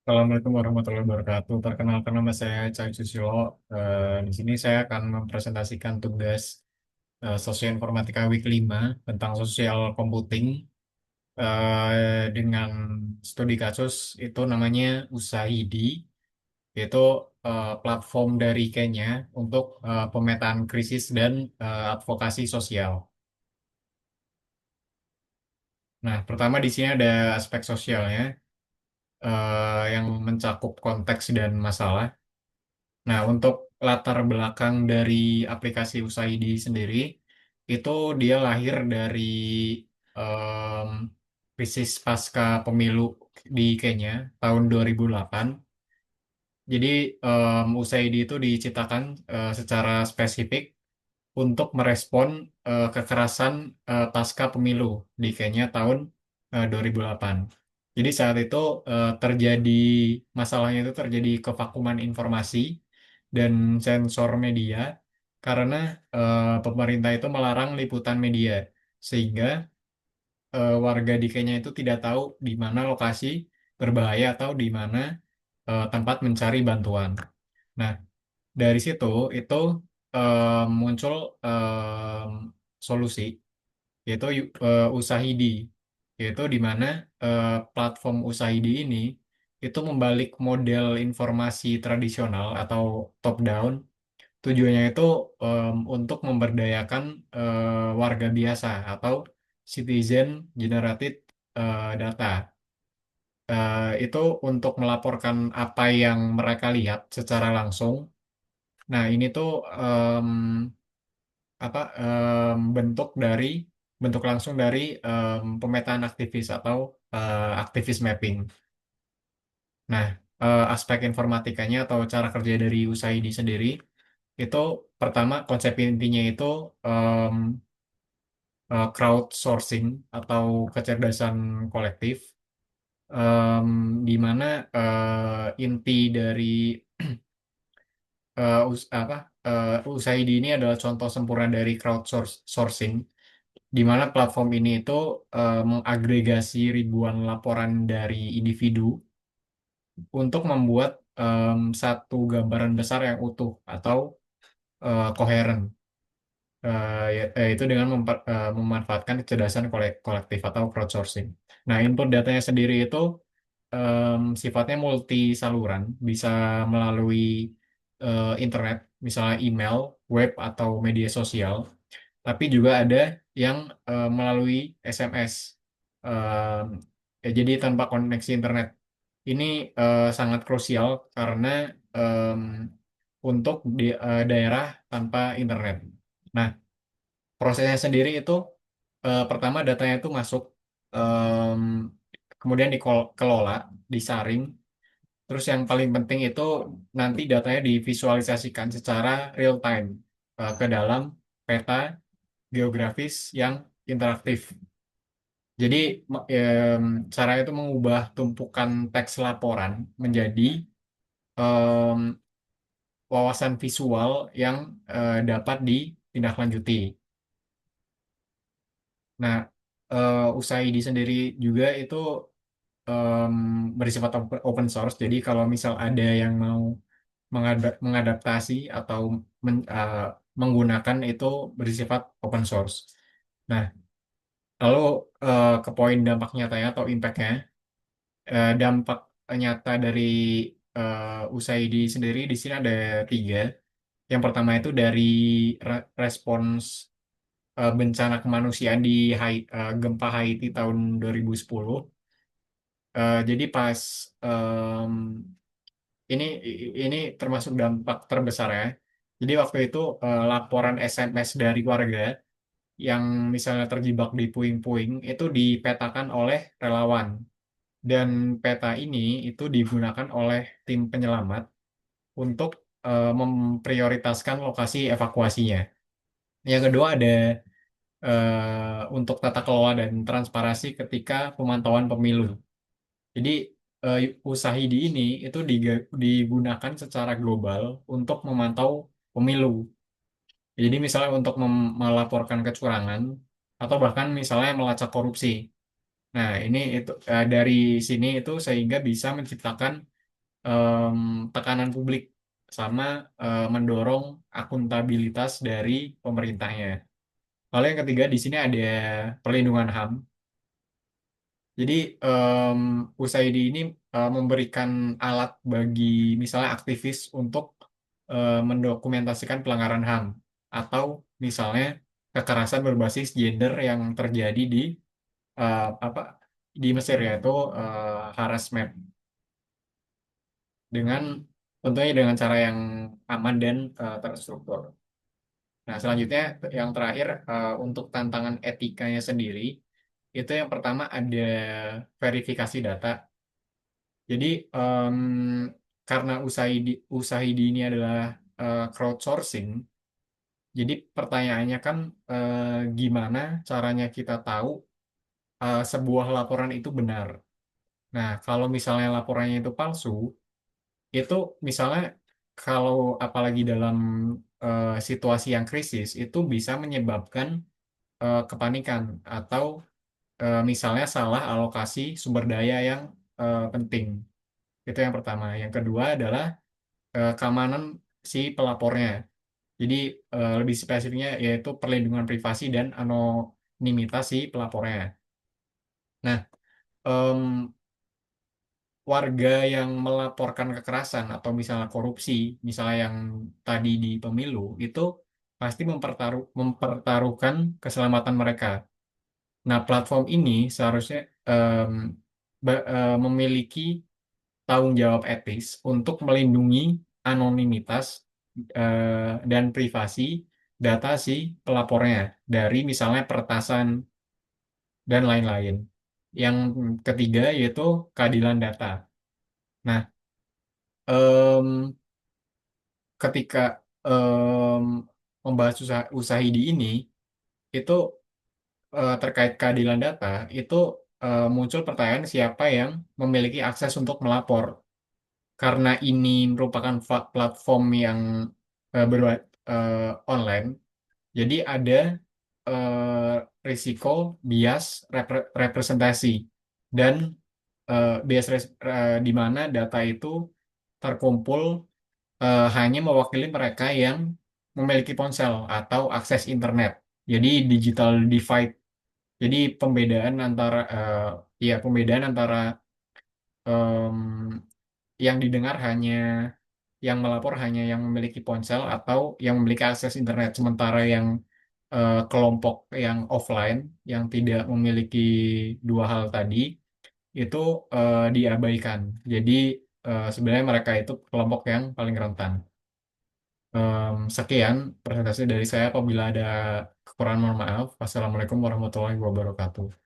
Assalamualaikum warahmatullahi wabarakatuh. Perkenalkan nama saya Cai Susilo. Di sini saya akan mempresentasikan tugas Sosioinformatika Week 5 tentang Social Computing dengan studi kasus itu namanya USAID, yaitu platform dari Kenya untuk pemetaan krisis dan advokasi sosial. Nah, pertama di sini ada aspek sosialnya yang mencakup konteks dan masalah. Nah, untuk latar belakang dari aplikasi USAID sendiri, itu dia lahir dari em, krisis pasca pemilu di Kenya tahun 2008. Jadi USAID itu diciptakan secara spesifik untuk merespon kekerasan pasca pemilu di Kenya tahun 2008. Jadi saat itu terjadi masalahnya itu terjadi kevakuman informasi dan sensor media karena pemerintah itu melarang liputan media sehingga warga di Kenya itu tidak tahu di mana lokasi berbahaya atau di mana tempat mencari bantuan. Nah, dari situ itu muncul solusi yaitu Usahidi, yaitu di mana platform Usahidi ini itu membalik model informasi tradisional atau top down. Tujuannya itu untuk memberdayakan warga biasa atau citizen generated data. Itu untuk melaporkan apa yang mereka lihat secara langsung. Nah, ini tuh bentuk langsung dari pemetaan aktivis atau aktivis mapping. Nah, aspek informatikanya atau cara kerja dari USAID sendiri itu pertama konsep intinya itu em, crowdsourcing atau kecerdasan kolektif, em, di mana inti dari USAID ini adalah contoh sempurna dari crowdsourcing, di mana platform ini itu mengagregasi ribuan laporan dari individu untuk membuat satu gambaran besar yang utuh atau koheren. Itu dengan memanfaatkan kecerdasan kolektif atau crowdsourcing. Nah, input datanya sendiri itu sifatnya multi saluran, bisa melalui internet, misalnya email, web, atau media sosial. Tapi juga ada yang melalui SMS. Em, jadi tanpa koneksi internet. Ini sangat krusial karena em, untuk di daerah tanpa internet. Nah, prosesnya sendiri itu pertama datanya itu masuk, em, kemudian dikelola, disaring, terus yang paling penting itu nanti datanya divisualisasikan secara real time ke dalam peta geografis yang interaktif. Jadi cara itu mengubah tumpukan teks laporan menjadi em, wawasan visual yang dapat ditindaklanjuti. Nah, USAID sendiri juga itu em, bersifat open source. Jadi kalau misal ada yang mau mengadaptasi atau menggunakan itu bersifat open source. Nah, lalu ke poin dampak nyatanya atau impact-nya. Dampak nyata dari USAID sendiri di sini ada tiga. Yang pertama itu dari respons bencana kemanusiaan di gempa Haiti tahun 2010. Jadi pas em, ini termasuk dampak terbesar ya. Jadi waktu itu laporan SMS dari warga yang misalnya terjebak di puing-puing itu dipetakan oleh relawan, dan peta ini itu digunakan oleh tim penyelamat untuk memprioritaskan lokasi evakuasinya. Yang kedua ada untuk tata kelola dan transparansi ketika pemantauan pemilu. Jadi eh, Usahidi ini itu digunakan secara global untuk memantau pemilu. Jadi misalnya untuk melaporkan kecurangan atau bahkan misalnya melacak korupsi. Nah, ini itu dari sini itu sehingga bisa menciptakan em, tekanan publik sama mendorong akuntabilitas dari pemerintahnya. Lalu yang ketiga di sini ada perlindungan HAM. Jadi USAID ini memberikan alat bagi misalnya aktivis untuk mendokumentasikan pelanggaran HAM atau misalnya kekerasan berbasis gender yang terjadi di apa di Mesir, yaitu harassment, dengan tentunya dengan cara yang aman dan terstruktur. Nah, selanjutnya yang terakhir untuk tantangan etikanya sendiri, itu yang pertama ada verifikasi data. Jadi karena Usaidi ini adalah crowdsourcing, jadi pertanyaannya kan gimana caranya kita tahu sebuah laporan itu benar. Nah, kalau misalnya laporannya itu palsu, itu misalnya kalau apalagi dalam situasi yang krisis, itu bisa menyebabkan kepanikan atau misalnya salah alokasi sumber daya yang penting. Itu yang pertama. Yang kedua adalah keamanan si pelapornya. Jadi lebih spesifiknya yaitu perlindungan privasi dan anonimitas si pelapornya. Nah, em, warga yang melaporkan kekerasan atau misalnya korupsi, misalnya yang tadi di pemilu, itu pasti mempertaruhkan keselamatan mereka. Nah, platform ini seharusnya memiliki tanggung jawab etis untuk melindungi anonimitas dan privasi data si pelapornya dari misalnya peretasan dan lain-lain. Yang ketiga yaitu keadilan data. Nah, em, ketika em, membahas usaha ID ini, itu terkait keadilan data, itu muncul pertanyaan siapa yang memiliki akses untuk melapor. Karena ini merupakan platform yang online, jadi ada eh, risiko bias representasi dan di mana data itu terkumpul hanya mewakili mereka yang memiliki ponsel atau akses internet. Jadi digital divide. Jadi pembedaan antara em, yang didengar hanya yang melapor hanya yang memiliki ponsel atau yang memiliki akses internet, sementara yang kelompok yang offline yang tidak memiliki dua hal tadi itu diabaikan. Jadi sebenarnya mereka itu kelompok yang paling rentan. Sekian presentasi dari saya. Apabila ada kekurangan, mohon maaf. Wassalamualaikum warahmatullahi wabarakatuh.